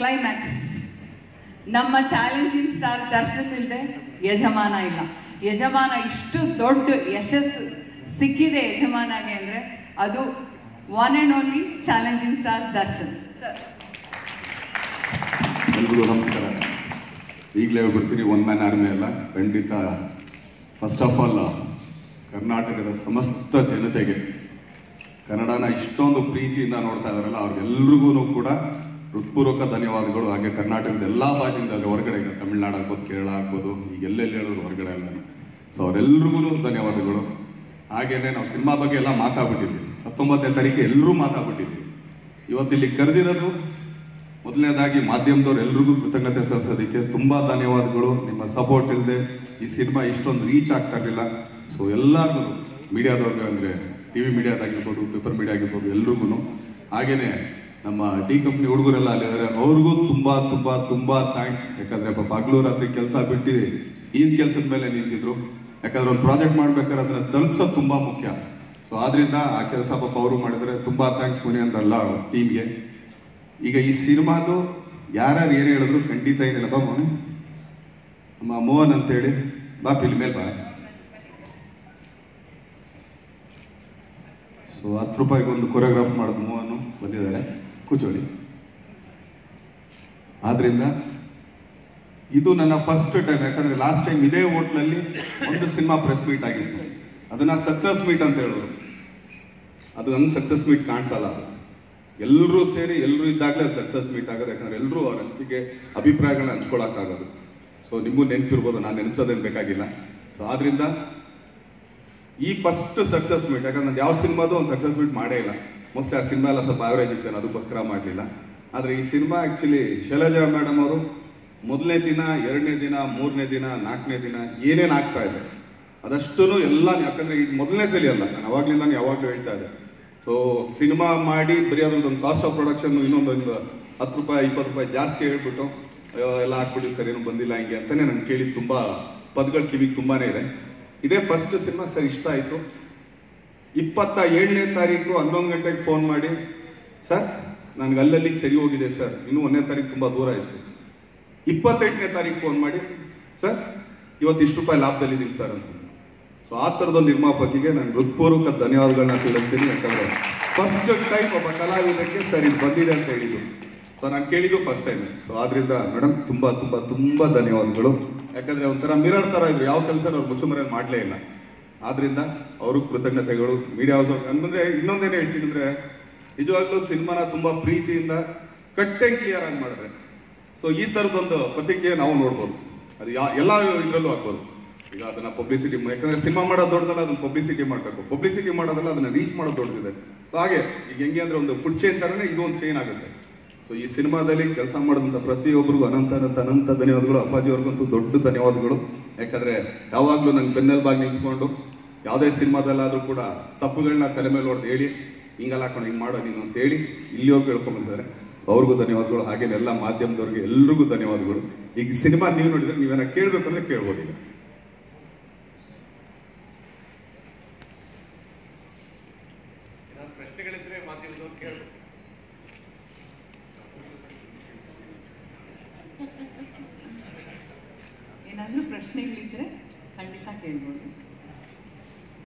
Climax. ನಮ್ಮ challenging star Darshan ಇಲ್ಲದೆ ಯಜಮಾನ ಇಲ್ಲ. ಯಜಮಾನ ಇಷ್ಟು ದೊಡ್ಡ ಯಶಸ್ಸು ಸಿಕ್ಕಿದೆ ಯಜಮಾನಗೆ ಅಂದರೆ ಅದು one and only challenging star Darshan sir. ಎಲ್ರಿಗೂ ನಮಸ್ಕಾರ. ಈಗಲೇ ಹೇಳ್ಬಿಡ್ತೀನಿ, ಒನ್ ಮ್ಯಾನ್ ಆರ್ಮಿ ಅಲ್ಲ, ಖಂಡಿತ. ಫಸ್ಟ್ ಆಫ್ ಆಲ್ ಕರ್ನಾಟಕದ ಸಮಸ್ತ ಜನತೆಗೆ ಕನ್ನಡನ ಇಷ್ಟೊಂದು ಪ್ರೀತಿಯಿಂದ ನೋಡ್ತಾ ಇದಾರಲ್ಲ ಅವ್ರಿಗೆಲ್ರಿಗೂ ಕೂಡ ಹೃತ್ಪೂರ್ವಕ ಧನ್ಯವಾದಗಳು. ಹಾಗೆ ಕರ್ನಾಟಕದ ಎಲ್ಲ ಭಾಗದಿಂದ ಹೊರಗಡೆ, ಈಗ ತಮಿಳ್ನಾಡು ಆಗ್ಬೋದು, ಕೇರಳ ಆಗ್ಬೋದು, ಈಗ ಎಲ್ಲೆಲ್ಲಿ ಹೇಳಿದ್ರು ಹೊರಗಡೆ ಎಲ್ಲ. ಸೊ ಅವರೆಲ್ರಿಗೂ ಧನ್ಯವಾದಗಳು. ಹಾಗೇನೆ ನಾವು ಸಿನಿಮಾ ಬಗ್ಗೆ ಎಲ್ಲ ಮಾತಾಡ್ಬಿಟ್ಟಿದ್ವಿ. 19ನೇ ತಾರೀಕು ಎಲ್ಲರೂ ಮಾತಾಡ್ಬಿಟ್ಟಿದ್ವಿ. ಇವತ್ತಿಲ್ಲಿ ಕರೆದಿರೋದು ಮೊದಲನೇದಾಗಿ ಮಾಧ್ಯಮದವ್ರು ಎಲ್ರಿಗೂ ಕೃತಜ್ಞತೆ ಸಲ್ಲಿಸೋದಕ್ಕೆ ತುಂಬಾ ಧನ್ಯವಾದಗಳು. ನಿಮ್ಮ ಸಪೋರ್ಟ್ ಇಲ್ಲದೆ ಈ ಸಿನಿಮಾ ಇಷ್ಟೊಂದು ರೀಚ್ ಆಗ್ತಾ ಇರಲಿಲ್ಲ. ಸೊ ಎಲ್ಲರಿಗೂ, ಮೀಡಿಯಾದವ್ರಿಗೆ ಅಂದರೆ ಟಿವಿ ಮೀಡಿಯಾದಾಗಿರ್ಬೋದು, ಪೇಪರ್ ಮೀಡಿಯಾ ಆಗಿರ್ಬೋದು, ಎಲ್ರಿಗೂ. ಹಾಗೇನೆ ನಮ್ಮ ಡಿ ಕಂಪ್ನಿ ಹುಡುಗರೆಲ್ಲ ಅಲ್ಲಿದ್ದಾರೆ, ಅವ್ರಿಗೂ ತುಂಬಾ ತುಂಬಾ ತುಂಬಾ ಥ್ಯಾಂಕ್ಸ್. ಯಾಕಂದ್ರೆ ಪಾಪ ಹಗಲು ರಾತ್ರಿ ಕೆಲಸ ಬಿಟ್ಟು ಈ ಕೆಲಸದ ಮೇಲೆ ನಿಂತಿದ್ರು. ಯಾಕಂದ್ರೆ ಒಂದು ಪ್ರಾಜೆಕ್ಟ್ ಮಾಡ್ಬೇಕಾದ್ರೆ ಅದನ್ನ ತಲುಪಿಸೋದು ತುಂಬಾ ಮುಖ್ಯ. ಸೊ ಆದ್ರಿಂದ ಆ ಕೆಲಸ ಪಾಪ ಅವರು ಮಾಡಿದ್ರೆ ತುಂಬಾ ಥ್ಯಾಂಕ್ಸ್ ಮುನಿ ಅಂತಲ್ಲ ಟೀಮ್ಗೆ. ಈಗ ಈ ಸಿನಿಮಾದು ಯಾರ್ಯಾರು ಏನು ಹೇಳಿದ್ರು ಖಂಡಿತ ಏನಿಲ್ಲ. ಬಾ ಮೋಹನ್, ನಮ್ಮ ಮೋಹನ್ ಅಂತೇಳಿ ಬಾ, ಇಲ್ಲಿ ಮೇಲೆ ಬಾ. ಸೊ 10 ರೂಪಾಯಿಗೆ ಒಂದು ಕೊರಿಯೋಗ್ರಾಫ್ ಮಾಡೋದು ಮೋಹನ್ ಬಂದಿದ್ದಾರೆ, ಕೂಚೋಳಿ. ಆದ್ರಿಂದ ಇದು ನನ್ನ ಫಸ್ಟ್ ಟೈಮ್. ಯಾಕಂದ್ರೆ ಲಾಸ್ಟ್ ಟೈಮ್ ಇದೇ ಹೋಟ್ಲಲ್ಲಿ ಒಂದು ಸಿನಿಮಾ ಪ್ರೆಸ್ ಮೀಟ್ ಆಗಿತ್ತು. ಅದನ್ನ ಸಕ್ಸಸ್ ಮೀಟ್ ಅಂತ ಹೇಳೋರು. ಅದು ಹಂಗೆ ಸಕ್ಸಸ್ ಮೀಟ್ ಕಾಣಿಸಲ್ಲ. ಎಲ್ಲರೂ ಸೇರಿ ಎಲ್ಲರೂ ಇದ್ದಾಗಲೇ ಸಕ್ಸಸ್ ಮೀಟ್ ಆಗೋದು. ಯಾಕಂದ್ರೆ ಎಲ್ಲರೂ ಅವ್ರ ಅನಿಸಿಕೆ ಅಭಿಪ್ರಾಯಗಳನ್ನ ಹಂಚ್ಕೊಳಕ್ಕಾಗೋದು. ಸೊ ನಿಮಗೂ ನೆನಪಿರ್ಬೋದು, ನಾನು ನೆನಪಿಸೋದೇನು ಬೇಕಾಗಿಲ್ಲ. ಸೊ ಆದ್ರಿಂದ ಈ ಫಸ್ಟ್ ಸಕ್ಸಸ್ ಮೀಟ್, ಯಾಕಂದ್ರೆ ನಾನು ಯಾವ ಸಿನಿಮಾದು ಒಂದು ಸಕ್ಸಸ್ ಮೀಟ್ ಮಾಡೇ ಇಲ್ಲ. ಮೋಸ್ಟ್ಲಿ ಆ ಸಿನಿಮಾ ಎಲ್ಲ ಸ್ವಲ್ಪ ಆವರೇಜ್ ಇತ್ತು, ಅದಕ್ಕೋಸ್ಕರ ಮಾಡಲಿಲ್ಲ. ಆದರೆ ಈ ಸಿನಿಮಾ ಆ್ಯಕ್ಚುಲಿ ಶೈಲಜಾ ಮೇಡಮ್ ಅವರು ಮೊದಲನೇ ದಿನ, 2ನೇ ದಿನ, 3ನೇ ದಿನ, 4ನೇ ದಿನ ಏನೇನು ಆಗ್ತಾ ಇದೆ ಅದಷ್ಟು ಎಲ್ಲ, ಯಾಕಂದ್ರೆ ಇದು ಮೊದಲನೇ ಸಲ ಅಲ್ಲ, ನಾನು ಅವಾಗ್ಲಿಂದ ಯಾವಾಗಲೂ ಹೇಳ್ತಾ ಇದ್ದೆ. ಸೊ ಸಿನಿಮಾ ಮಾಡಿ ಬರೀ ಅದ್ರದ್ದೊಂದು ಕಾಸ್ಟ್ ಆಫ್ ಪ್ರೊಡಕ್ಷನ್ ಇನ್ನೊಂದು 10 ರೂಪಾಯಿ 20 ರೂಪಾಯಿ ಜಾಸ್ತಿ ಹೇಳ್ಬಿಟ್ಟು ಎಲ್ಲ ಹಾಕ್ಬಿಟ್ಟು ಸರ್ ಏನೂ ಬಂದಿಲ್ಲ ಹಿಂಗೆ ಅಂತಾನೆ ನಾನು ಕೇಳಿ ತುಂಬಾ ಪದಗಳ ಕಿವಿಗೆ ತುಂಬಾನೇ ಇದೆ. ಇದೇ ಫಸ್ಟ್ ಸಿನಿಮಾ ಸರ್, ಇಷ್ಟ ಆಯ್ತು. 27ನೇ ತಾರೀಕು 11 ಗಂಟೆಗೆ ಫೋನ್ ಮಾಡಿ, ಸರ್ ನನ್ಗೆ ಅಲ್ಲಲ್ಲಿಗೆ ಸರಿ ಹೋಗಿದೆ ಸರ್, ಇನ್ನೂ 1ನೇ ತಾರೀಕು ತುಂಬಾ ದೂರ ಇತ್ತು. 28ನೇ ತಾರೀಕು ಫೋನ್ ಮಾಡಿ, ಸರ್ ಇವತ್ತು ಇಷ್ಟು ರೂಪಾಯಿ ಲಾಭದಲ್ಲಿದ್ದೀನಿ ಸರ್ ಅಂತ. ಸೊ ಆ ಥರದೊಂದು ನಿರ್ಮಾಪಕಿಗೆ ನಾನು ಹೃತ್ಪೂರ್ವಕ ಧನ್ಯವಾದಗಳನ್ನ ತಿಳಿಸ್ತೀನಿ. ಯಾಕಂದ್ರೆ ಫಸ್ಟ್ ಟೈಮ್ ಒಬ್ಬ ಕಲಾವಿದಕ್ಕೆ ಸರ್ ಇದು ಬಂದಿದೆ ಅಂತ ಹೇಳಿದ್ದು. ಸೊ ನಾನು ಕೇಳಿದ್ದು ಫಸ್ಟ್ ಟೈಮ್. ಸೊ ಆದ್ರಿಂದ ಮೇಡಮ್ ತುಂಬಾ ತುಂಬಾ ತುಂಬಾ ಧನ್ಯವಾದಗಳು. ಯಾಕಂದ್ರೆ ಒಂಥರ ಮಿರರ್ ತರ ಇದ್ರು, ಯಾವ ಕೆಲಸ ಅವ್ರು ಮುಚ್ಚುಮರೆಯಲ್ಲಿ ಮಾಡಲೇ ಇಲ್ಲ. ಆದ್ರಿಂದ ಅವರು ಕೃತಜ್ಞತೆಗಳು. ಮೀಡಿಯಾ ಹೌಸ್ ಅಂದ್ರೆ ಇನ್ನೊಂದೇನು ಹೇಳ್ತೀನಿ ಅಂದ್ರೆ, ನಿಜವಾಗ್ಲೂ ಸಿನಿಮಾನ ತುಂಬಾ ಪ್ರೀತಿಯಿಂದ ಕಟ್ ಅಂಡ್ ಕ್ಲಿಯರ್ ಆಗಿ ಮಾಡಿದ್ರೆ. ಸೊ ಈ ತರದೊಂದು ಪ್ರತಿಕ್ರಿಯೆ ನಾವು ನೋಡ್ಬೋದು. ಅದು ಎಲ್ಲ ಇದ್ರಲ್ಲೂ ಆಗ್ಬೋದು. ಈಗ ಅದನ್ನ ಪಬ್ಲಿಸಿಟಿ, ಯಾಕಂದ್ರೆ ಸಿನಿಮಾ ಮಾಡೋದು ದೊಡ್ಡದಲ್ಲ, ಅದನ್ನ ಪಬ್ಲಿಸಿಟಿ ಮಾಡಬೇಕು. ಪಬ್ಲಿಸಿಟಿ ಮಾಡೋದಲ್ಲ, ಅದನ್ನ ರೀಚ್ ಮಾಡೋದು ದೊಡ್ಡದಿದೆ. ಸೊ ಹಾಗೆ ಈಗ ಹೆಂಗೆ ಅಂದ್ರೆ ಒಂದು ಫುಡ್ ಚೈನ್ ತರನೇ ಇದು ಒಂದು ಚೈನ್ ಆಗುತ್ತೆ. ಸೊ ಈ ಸಿನಿಮಾದಲ್ಲಿ ಕೆಲಸ ಮಾಡಿದಂಥ ಪ್ರತಿಯೊಬ್ಬರಿಗೂ ಅನಂತ ಅನಂತ ಅನಂತ ಧನ್ಯವಾದಗಳು. ಅಪ್ಪಾಜಿಯವ್ರಿಗಂತೂ ದೊಡ್ಡ ಧನ್ಯವಾದಗಳು. ಯಾಕಂದ್ರೆ ಯಾವಾಗ್ಲೂ ನನ್ನ ಬೆನ್ನೆಲುಬಾಗಿ ನಿಂತ್ಕೊಂಡು ಯಾವುದೇ ಸಿನಿಮಾದಲ್ಲಾದ್ರೂ ಕೂಡ ತಪ್ಪುಗಳನ್ನ ತಲೆ ಮೇಲೆ ಹೊಡೆದು ಹೇಳಿ, ಹಿಂಗಲ್ಲ ಹಾಕೊಂಡು ಹಿಂಗೆ ಮಾಡೋ ನೀನು ಅಂತ ಹೇಳಿ ಇಲ್ಲಿಯವ್ರು ಕೇಳ್ಕೊಂಡ್ಬಂದಿದ್ದಾರೆ. ಅವ್ರಿಗೂ ಧನ್ಯವಾದಗಳು. ಹಾಗೇನೆ ಎಲ್ಲ ಮಾಧ್ಯಮದವ್ರಿಗೆ ಎಲ್ರಿಗೂ ಧನ್ಯವಾದಗಳು. ಈಗ ಸಿನಿಮಾ ನೀವು ನೋಡಿದ್ರೆ ನೀವೇನ ಕೇಳ್ಬೇಕಂದ್ರೆ ಕೇಳ್ಬೋದು. ಈಗ ಪ್ರಶ್ನೆಗಳಿದ್ರೆ ಮಾಧ್ಯಮದವ್ರು ಕೇಳ್ಬೇಕು. ಏನಾದರೂ ಪ್ರಶ್ನೆಗಳಿದ್ರೆ ಖಂಡಿತ ಕೇಳ್ಬೋದು.